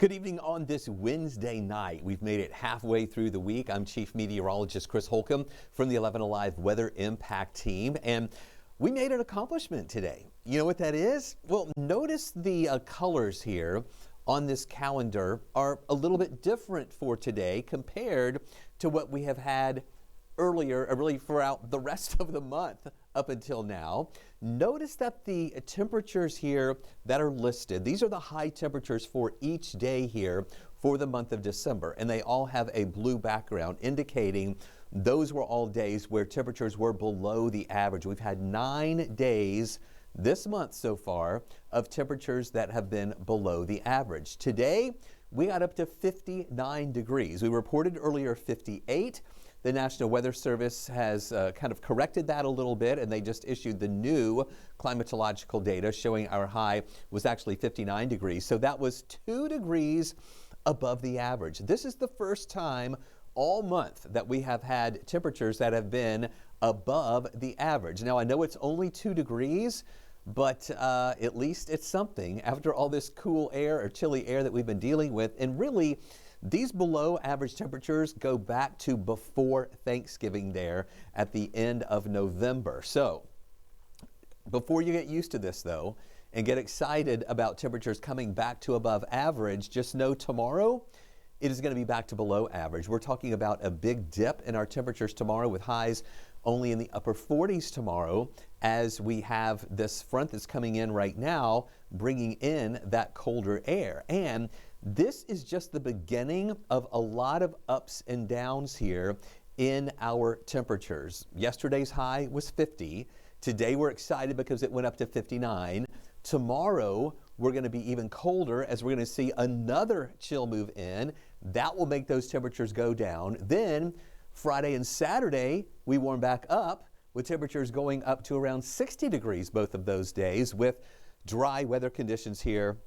Good evening on this Wednesday night. We've made it halfway through the week. I'm Chief Meteorologist Chris Holcomb from the 11 Alive Weather Impact Team, and we made an accomplishment today. You know what that is? Well, notice the colors here on this calendar are a little bit different for today compared to what we have had earlier, really throughout the rest of the month up until now. Notice that the temperatures here that are listed, these are the high temperatures for each day here for the month of December, and they all have a blue background indicating those were all days where temperatures were below the average. We've had 9 days this month so far of temperatures that have been below the average. Today, we got up to 59 degrees. We reported earlier 58. The National Weather Service has kind of corrected that a little bit, and they just issued the new climatological data showing our high was actually 59 degrees. So that was 2 degrees above the average. This is the first time all month that we have had temperatures that have been above the average. Now, I know it's only 2 degrees, but at least it's something after all this cool air or chilly air that we've been dealing with. And really, these below average temperatures go back to before Thanksgiving there at the end of November. So before you get used to this though and get excited about temperatures coming back to above average, just know tomorrow it is going to be back to below average. We're talking about a big dip in our temperatures tomorrow with highs only in the upper 40s tomorrow as we have this front that's coming in right now bringing in that colder air. And this is just the beginning of a lot of ups and downs here in our temperatures. Yesterday's high was 50. Today we're excited because it went up to 59. Tomorrow we're going to be even colder as we're going to see another chill move in. That will make those temperatures go down. Then Friday and Saturday we warm back up with temperatures going up to around 60 degrees both of those days with dry weather conditions here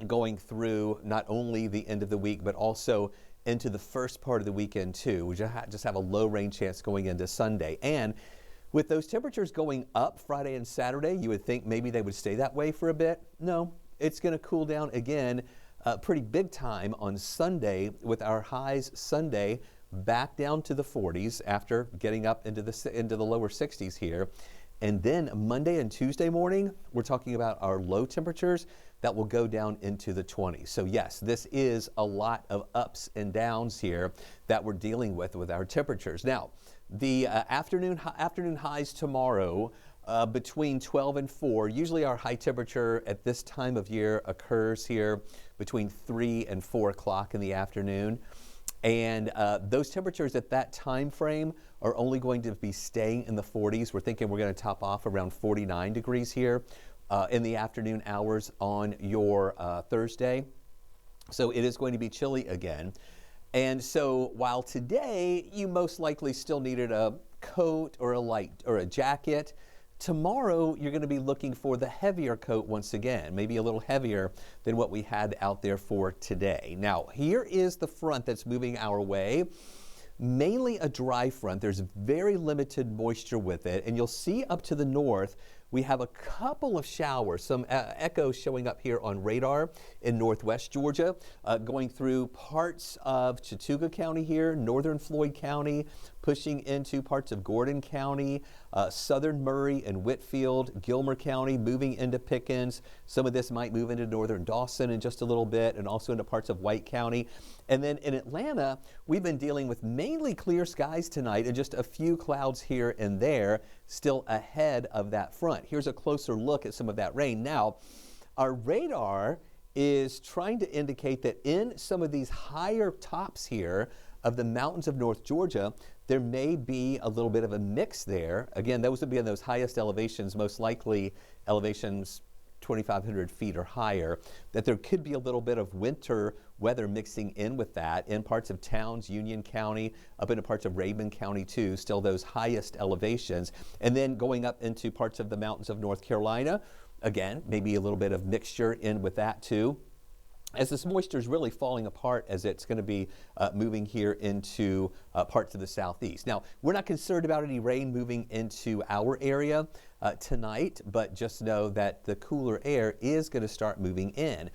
going through not only the end of the week, but also into the first part of the weekend too. We just have a low rain chance going into Sunday. And with those temperatures going up Friday and Saturday, you would think maybe they would stay that way for a bit. No, it's going to cool down again pretty big time on Sunday with our highs Sunday back down to the 40s after getting up into the lower 60s here. And then Monday and Tuesday morning, we're talking about our low temperatures that will go down into the 20s. So yes, this is a lot of ups and downs here that we're dealing with our temperatures. Now, the afternoon highs tomorrow between 12 and 4. Usually our high temperature at this time of year occurs here between 3 and 4 o'clock in the afternoon. And those temperatures at that time frame are only going to be staying in the 40s. We're thinking we're going to top off around 49 degrees here in the afternoon hours on your Thursday. So it is going to be chilly again. And so while today you most likely still needed a coat or a jacket, tomorrow you're going to be looking for the heavier coat once again, maybe a little heavier than what we had out there for today. Now, here is the front that's moving our way. Mainly a dry front. There's very limited moisture with it, and you'll see up to the north we have a couple of showers, some echoes showing up here on radar in northwest Georgia, going through parts of Chattooga County here, northern Floyd County, pushing into parts of Gordon County, southern Murray and Whitfield, Gilmer County, moving into Pickens. Some of this might move into northern Dawson in just a little bit, and also into parts of White County. And then in Atlanta, we've been dealing with mainly clear skies tonight and just a few clouds here and there still ahead of that front. Here's a closer look at some of that rain. Now, our radar is trying to indicate that in some of these higher tops here of the mountains of North Georgia, there may be a little bit of a mix there. Again, those would be on those highest elevations, most likely elevations 2,500 feet or higher, that there could be a little bit of winter weather mixing in with that in parts of Towns, Union County, up into parts of Rabun County too, still those highest elevations. And then going up into parts of the mountains of North Carolina, again, maybe a little bit of mixture in with that too, as this moisture is really falling apart as it's going to be moving here into parts of the southeast. Now, we're not concerned about any rain moving into our area tonight, but just know that the cooler air is going to start moving in.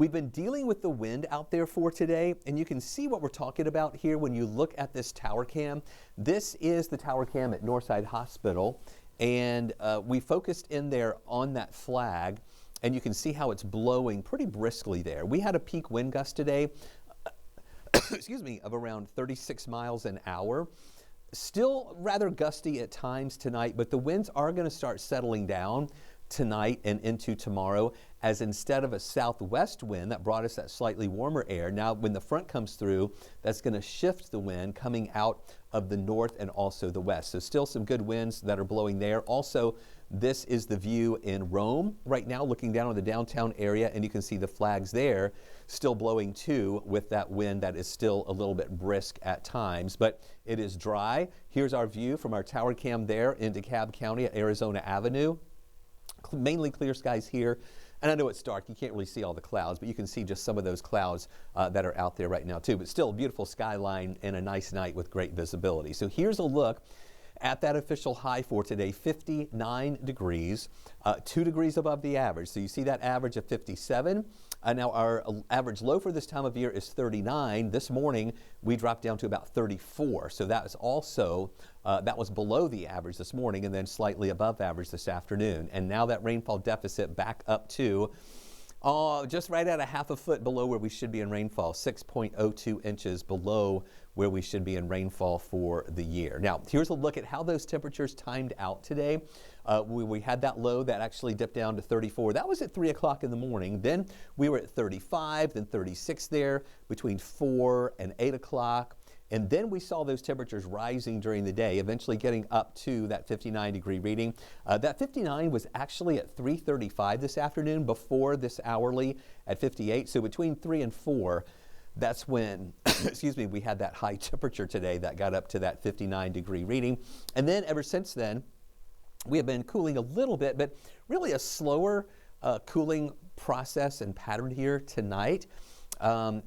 We've been dealing with the wind out there for today, and you can see what we're talking about here when you look at this tower cam. This is the tower cam at Northside Hospital, and we focused in there on that flag, and you can see how it's blowing pretty briskly there. We had a peak wind gust today, excuse me, of around 36 miles an hour. Still rather gusty at times tonight, but the winds are going to start settling down tonight and into tomorrow, as instead of a southwest wind that brought us that slightly warmer air, now when the front comes through, that's going to shift the wind coming out of the north and also the west. So still some good winds that are blowing there. Also, this is the view in Rome right now, looking down on the downtown area, and you can see the flags there still blowing too, with that wind that is still a little bit brisk at times, but it is dry. Here's our view from our tower cam there in DeKalb County at Arizona Avenue. Mainly clear skies here, and I know it's dark, you can't really see all the clouds, but you can see just some of those clouds that are out there right now too. But still a beautiful skyline and a nice night with great visibility. So here's a look at that official high for today, 59 degrees, 2 degrees above the average. So you see that average of 57. Now our average low for this time of year is 39. This morning we dropped down to about 34. So that is also, that was below the average this morning and then slightly above average this afternoon. And now that rainfall deficit back up to just right at a half a foot below where we should be in rainfall, 6.02 inches below where we should be in rainfall for the year. Now, here's a look at how those temperatures timed out today. We had that low that actually dipped down to 34. That was at 3 o'clock in the morning. Then we were at 35, then 36 there between 4 and 8 o'clock. And then we saw those temperatures rising during the day, eventually getting up to that 59-degree reading. That 59 was actually at 3:35 this afternoon, before this hourly at 58. So between 3 and 4, that's when, excuse me, we had that high temperature today that got up to that 59-degree reading. And then ever since then, we have been cooling a little bit, but really a slower cooling process and pattern here tonight.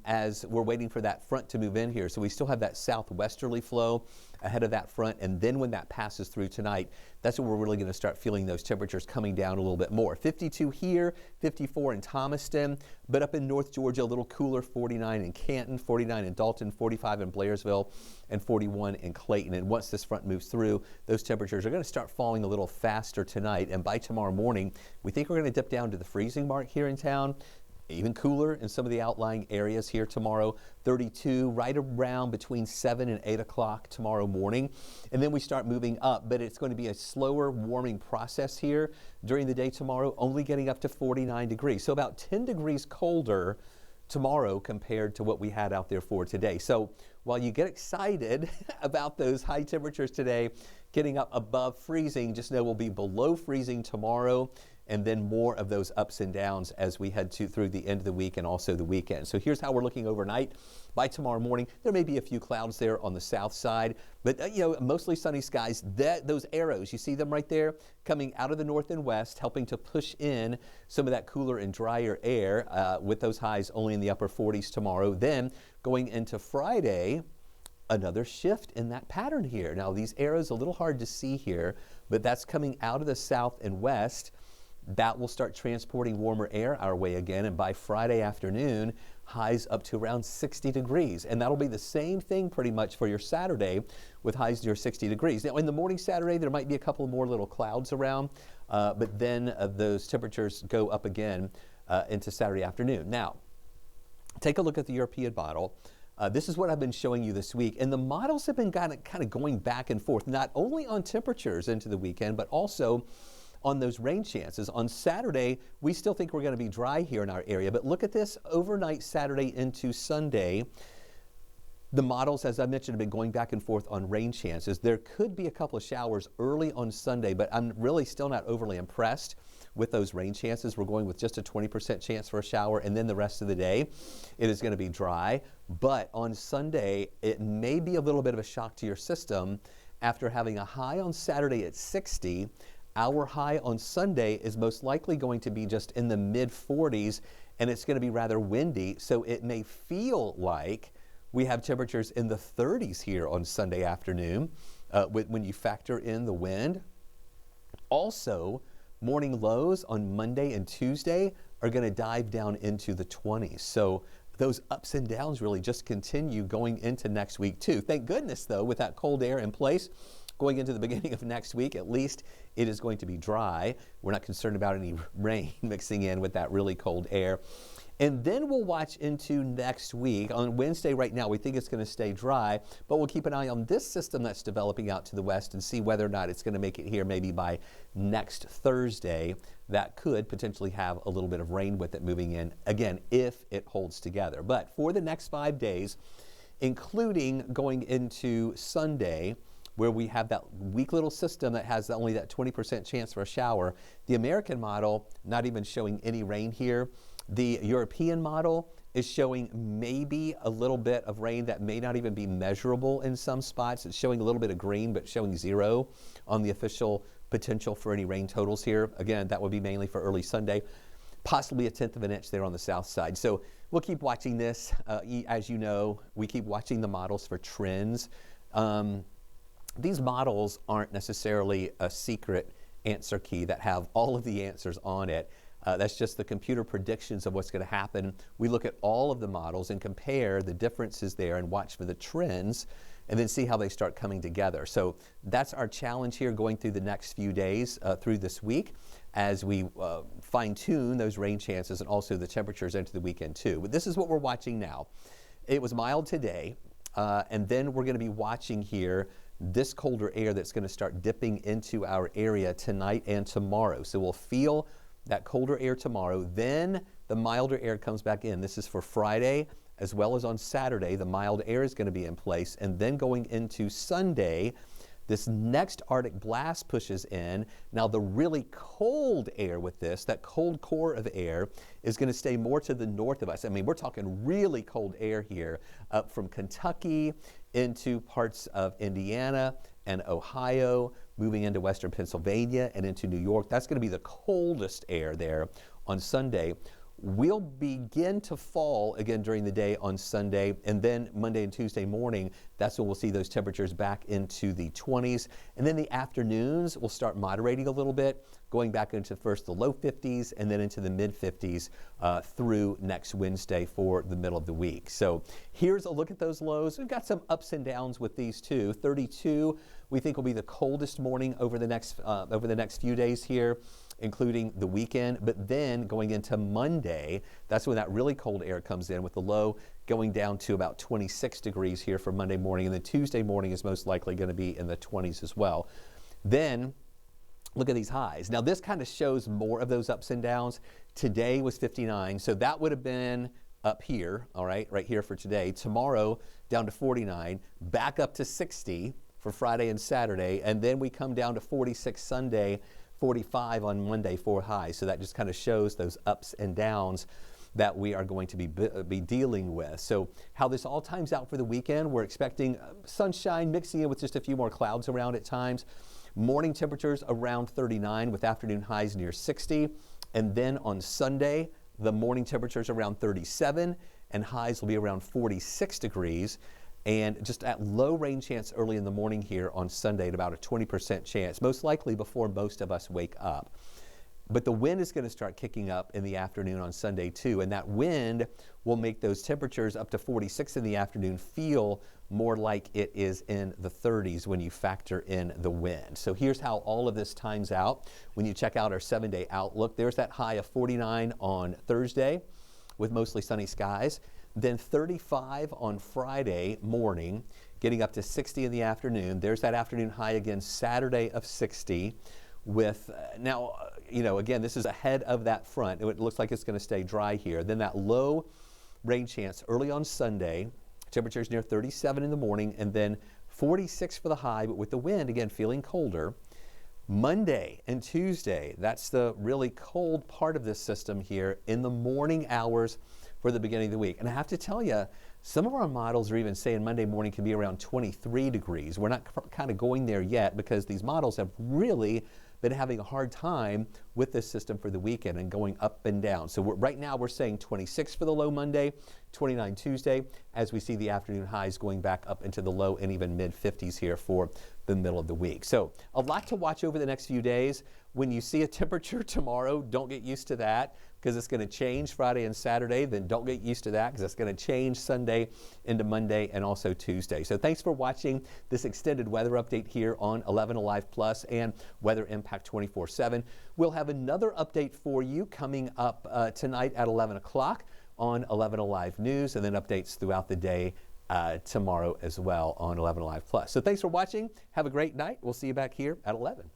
As we're waiting for that front to move in here. So we still have that southwesterly flow ahead of that front, and then when that passes through tonight, that's when we're really going to start feeling those temperatures coming down a little bit more. 52 here, 54 in Thomaston, but up in North Georgia a little cooler, 49 in Canton, 49 in Dalton, 45 in Blairsville, and 41 in Clayton. And once this front moves through, those temperatures are going to start falling a little faster tonight, and by tomorrow morning, we think we're going to dip down to the freezing mark here in town. Even cooler in some of the outlying areas here tomorrow, 32 right around between 7 and 8 o'clock tomorrow morning. And then we start moving up, but it's going to be a slower warming process here during the day tomorrow, only getting up to 49 degrees. So about 10 degrees colder tomorrow compared to what we had out there for today. So while you get excited about those high temperatures today, getting up above freezing, just know we'll be below freezing tomorrow, and then more of those ups and downs as we head through the end of the week and also the weekend. So here's how we're looking overnight. By tomorrow morning, there may be a few clouds there on the south side, but mostly sunny skies. Those arrows, you see them right there, coming out of the north and west, helping to push in some of that cooler and drier air with those highs only in the upper 40s tomorrow. Then going into Friday, another shift in that pattern here. Now these arrows a little hard to see here, but that's coming out of the south and west. That will start transporting warmer air our way again, and by Friday afternoon, highs up to around 60 degrees. And that'll be the same thing pretty much for your Saturday with highs near 60 degrees. Now in the morning Saturday, there might be a couple more little clouds around, but then those temperatures go up again into Saturday afternoon. Now, take a look at the European model. This is what I've been showing you this week, and the models have been kind of going back and forth, not only on temperatures into the weekend, but also on those rain chances. On Saturday, we still think we're going to be dry here in our area, but look at this overnight Saturday into Sunday. The models, as I mentioned, have been going back and forth on rain chances. There could be a couple of showers early on Sunday, but I'm really still not overly impressed with those rain chances. We're going with just a 20% chance for a shower, and then the rest of the day, it is going to be dry. But on Sunday, it may be a little bit of a shock to your system after having a high on Saturday at 60. Our high on Sunday is most likely going to be just in the mid-40s, and it's going to be rather windy, so it may feel like we have temperatures in the 30s here on Sunday afternoon when you factor in the wind. Also, morning lows on Monday and Tuesday are going to dive down into the 20s. So those ups and downs really just continue going into next week too. Thank goodness though, with that cold air in place, going into the beginning of next week, at least it is going to be dry. We're not concerned about any rain mixing in with that really cold air. And then we'll watch into next week. On Wednesday right now, we think it's going to stay dry, but we'll keep an eye on this system that's developing out to the west and see whether or not it's going to make it here maybe by next Thursday. That could potentially have a little bit of rain with it moving in, again, if it holds together. But for the next 5 days, including going into Sunday, where we have that weak little system that has only that 20% chance for a shower, the American model not even showing any rain here. The European model is showing maybe a little bit of rain that may not even be measurable in some spots. It's showing a little bit of green, but showing 0 on the official potential for any rain totals here. Again, that would be mainly for early Sunday, possibly 1/10 of an inch there on the south side. So we'll keep watching this. As you know, we keep watching the models for trends. These models aren't necessarily a secret answer key that have all of the answers on it. That's just the computer predictions of what's going to happen. We look at all of the models and compare the differences there and watch for the trends and then see how they start coming together. So that's our challenge here going through the next few days through this week as we fine tune those rain chances and also the temperatures into the weekend too. But this is what we're watching now. It was mild today, and then we're going to be watching here this colder air that's going to start dipping into our area tonight and tomorrow. So we'll feel that colder air tomorrow, then the milder air comes back in. This is for Friday as well as on Saturday. The mild air is going to be in place, and then going into Sunday, this next Arctic blast pushes in. Now the really cold air with this, that cold core of air, is going to stay more to the north of us. I mean, we're talking really cold air here, up from Kentucky into parts of Indiana and Ohio, moving into western Pennsylvania and into New York. That's going to be the coldest air there on Sunday. We'll begin to fall again during the day on Sunday, and then Monday and Tuesday morning, that's when we'll see those temperatures back into the 20s. And then the afternoons will start moderating a little bit, going back into first the low 50s and then into the mid 50s through next Wednesday for the middle of the week. So here's a look at those lows. We've got some ups and downs with these too. 32 we think will be the coldest morning over the next few days here, including the weekend. But then going into Monday, that's when that really cold air comes in, with the low going down to about 26 degrees here for Monday morning. And then Tuesday morning is most likely going to be in the 20s as well. Then look at these highs. Now this kind of shows more of those ups and downs. Today was 59, so that would have been up here, all right here for today. Tomorrow down to 49, back up to 60 for Friday and Saturday, and then we come down to 46 Sunday, 45 on Monday for highs. So that just kind of shows those ups and downs that we are going to be dealing with. So how this all times out for the weekend, we're expecting sunshine mixing in with just a few more clouds around at times. Morning temperatures around 39 with afternoon highs near 60. And then on Sunday, the morning temperatures around 37 and highs will be around 46 degrees. And just at low rain chance early in the morning here on Sunday at about a 20% chance, most likely before most of us wake up. But the wind is going to start kicking up in the afternoon on Sunday too, and that wind will make those temperatures up to 46 in the afternoon feel more like it is in the 30s when you factor in the wind. So here's how all of this times out. When you check out our 7-day outlook, there's that high of 49 on Thursday with mostly sunny skies. Then 35 on Friday morning, getting up to 60 in the afternoon. There's that afternoon high again Saturday of 60 with, again, this is ahead of that front. It looks like it's going to stay dry here. Then that low rain chance early on Sunday, temperatures near 37 in the morning, and then 46 for the high, but with the wind, again, feeling colder. Monday and Tuesday, that's the really cold part of this system here in the morning hours for the beginning of the week. And I have to tell you, some of our models are even saying Monday morning can be around 23 degrees. We're not kind of going there yet because these models have really been having a hard time with this system for the weekend and going up and down. So right now we're saying 26 for the low Monday, 29 Tuesday, as we see the afternoon highs going back up into the low and even mid 50s here for the middle of the week. So a lot to watch over the next few days. When you see a temperature tomorrow, don't get used to that. because it's going to change Friday and Saturday. Then don't get used to that because it's going to change Sunday into Monday and also Tuesday. So thanks for watching this extended weather update here on 11 Alive Plus and Weather Impact 24/7. We'll have another update for you coming up tonight at 11 o'clock on 11 Alive News, and then updates throughout the day tomorrow as well on 11 Alive Plus. So thanks for watching. Have a great night. We'll see you back here at 11.